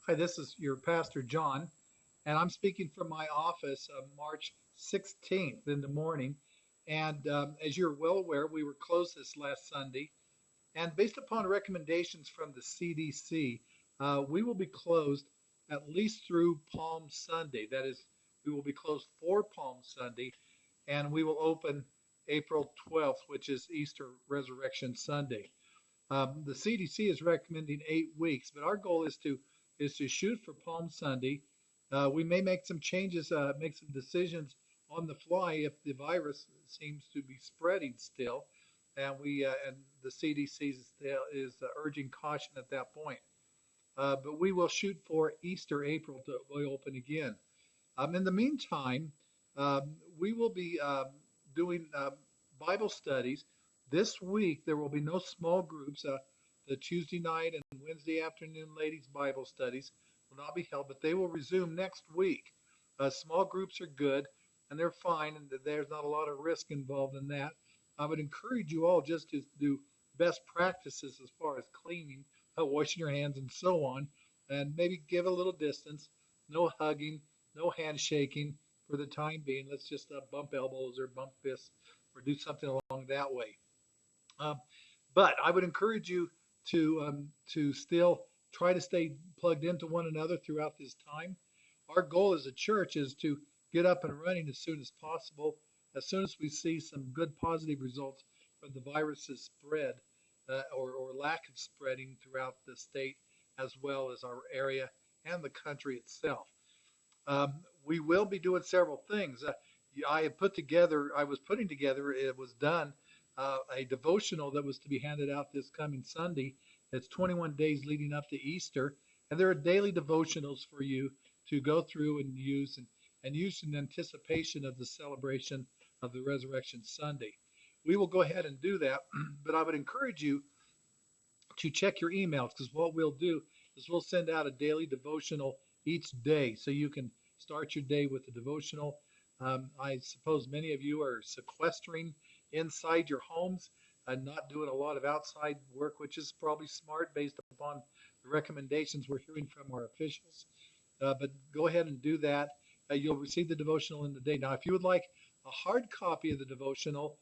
Hi, this is your Pastor John, and I'm speaking from my office March 16th in the morning. And as you're well aware, we were closed this last Sunday. And based upon recommendations from the CDC, we will be closed at least through Palm Sunday. That is, we will be closed for Palm Sunday, and we will open April 12th, which is Easter Resurrection Sunday. The CDC is recommending 8 weeks, but our goal is to shoot for Palm Sunday. We may make some changes, make some decisions on the fly if the virus seems to be spreading still, and the CDC is urging caution at that point. But we will shoot for Easter, April to open again. In the meantime, we will be doing Bible studies. This week, there will be no small groups. The Tuesday night and Wednesday afternoon ladies' Bible studies will not be held, but they will resume next week. Small groups are good, and they're fine, and there's not a lot of risk involved in that. I would encourage you all just to do best practices as far as cleaning, washing your hands, and so on, and maybe give a little distance. No hugging, no handshaking for the time being. Let's just bump elbows or bump fists or do something along that way. Um, but I would encourage you to still try to stay plugged into one another throughout this time. Our goal as a church is to get up and running as soon as possible, as soon as we see some good positive results from the virus's spread or lack of spreading throughout the state as well as our area and the country itself. We will be doing several things. I was putting together, it was done, a devotional that was to be handed out this coming Sunday. It's 21 days leading up to Easter, and there are daily devotionals for you to go through and use in anticipation of the celebration of the Resurrection Sunday. We will go ahead and do that, but I would encourage you to check your emails because what we'll do is we'll send out a daily devotional each day so you can start your day with a devotional. I suppose many of you are sequestering inside your homes and not doing a lot of outside work, which is probably smart based upon the recommendations we're hearing from our officials. But go ahead and do that. You'll receive the devotional in the day. Now, if you would like a hard copy of the devotional,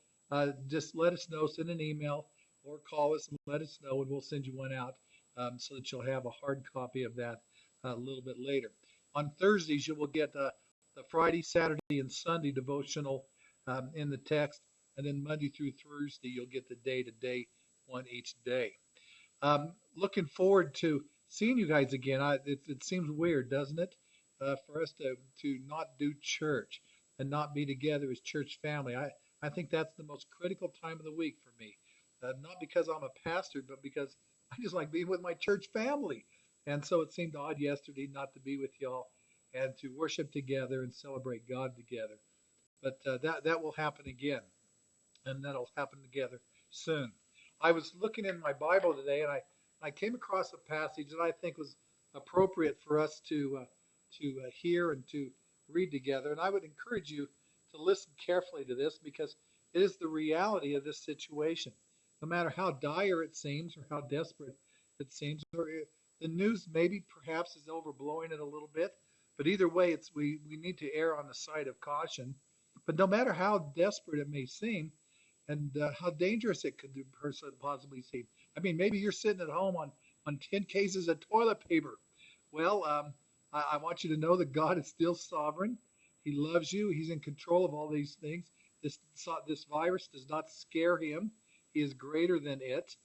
just let us know, send an email or call us and let us know, and we'll send you one out so that you'll have a hard copy of that a little bit later. On Thursdays, you will get the Friday, Saturday, and Sunday devotional in the text, and then Monday through Thursday, you'll get the day-to-day one each day. Looking forward to seeing you guys again. It seems weird, doesn't it, for us to not do church and not be together as church family. I think that's the most critical time of the week for me. Not because I'm a pastor, but because I just like being with my church family. And so it seemed odd yesterday not to be with y'all and to worship together and celebrate God together. But that will happen again, and that'll happen together soon. I was looking in my Bible today, and I came across a passage that I think was appropriate for us to hear and to read together. And I would encourage you to listen carefully to this because it is the reality of this situation. No matter how dire it seems or how desperate it seems, the news maybe perhaps is overblowing it a little bit, but either way, we need to err on the side of caution. But no matter how desperate it may seem, and how dangerous it could possibly seem. I mean, maybe you're sitting at home on 10 cases of toilet paper. Well, I want you to know that God is still sovereign. He loves you. He's in control of all these things. This virus does not scare him. He is greater than it.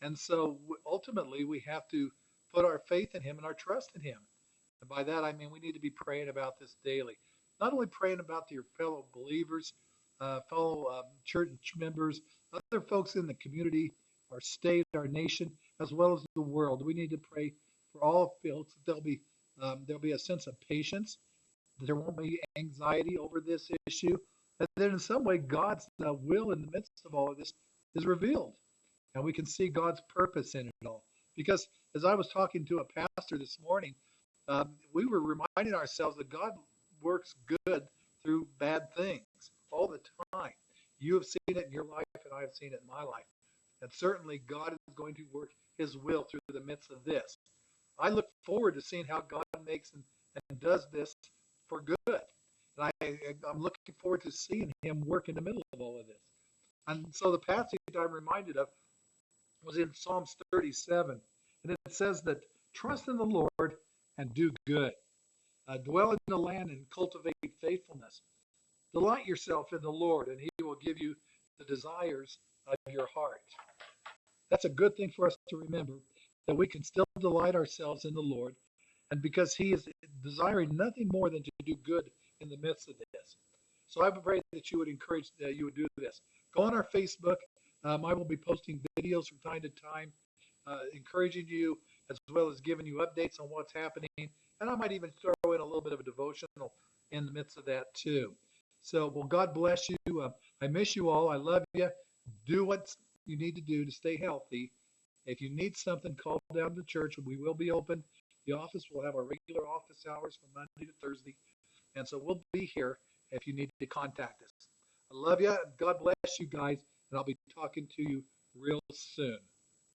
And so ultimately, we have to put our faith in him and our trust in him. And by that, I mean we need to be praying about this daily. Not only praying about your fellow believers, fellow church members, other folks in the community, our state, our nation, as well as the world. We need to pray for all folks that there'll be a sense of patience, that there won't be anxiety over this issue, and that in some way God's will in the midst of all of this is revealed, and we can see God's purpose in it all. Because as I was talking to a pastor this morning, we were reminding ourselves that God works good through bad things all the time. You have seen it in your life, and I have seen it in my life. And certainly God is going to work his will through the midst of this. I look forward to seeing how God makes and does this for good. And I'm looking forward to seeing him work in the middle of all of this. And so the passage I'm reminded of was in Psalms 37. And it says that trust in the Lord and do good. Dwell in the land and cultivate faithfulness. Delight yourself in the Lord, and he will give you the desires of your heart. That's a good thing for us to remember, that we can still delight ourselves in the Lord, and because he is desiring nothing more than to do good in the midst of this. So I pray that you would encourage that you would do this. Go on our Facebook. I will be posting videos from time to time, encouraging you as well as giving you updates on what's happening. And I might even throw in a little bit of a devotional in the midst of that too. So, well, God bless you. I miss you all. I love you. Do what you need to do to stay healthy. If you need something, call down to church. We will be open. The office will have our regular office hours from Monday to Thursday. And so we'll be here if you need to contact us. I love you. God bless you guys. And I'll be talking to you real soon.